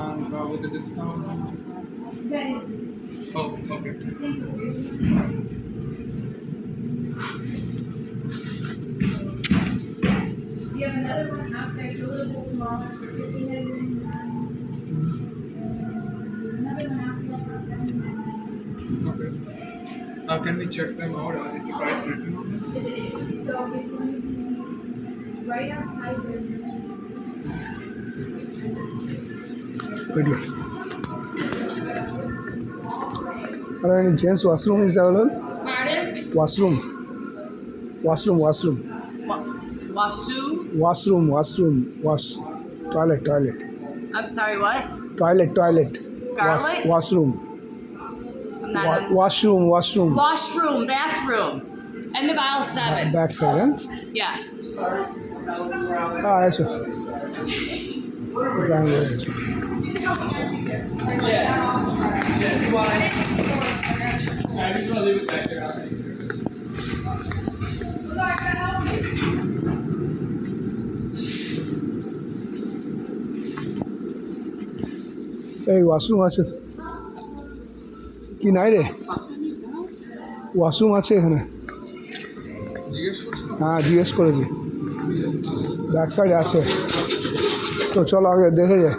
And with the discount? That is. Oh, okay. You have another one outside, a little bit smaller for 15.99. Another one out there for 7.99. Okay. Can we check them out? Is the price written on them? It is. So it's going to be right outside there. Very good. Are there any gents washroom is available? Pardon? Washroom. Washroom. Wasu? Wash. Toilet. I'm sorry, what? Toilet. Garlic? Washroom. I'm not on- Washroom. Washroom, bathroom. And the aisle 7. Back side, huh? Yes. Yes, sir. Yes. I just want to leave it back there. এই washroom আছে তো। কি নাই রে washroom আছে এখানে জিজ্ঞেস করছো? হ্যাঁ জিজ্ঞেস করেছি ব্যাক সাইডে আছে তো চলো আগে দেখে যাই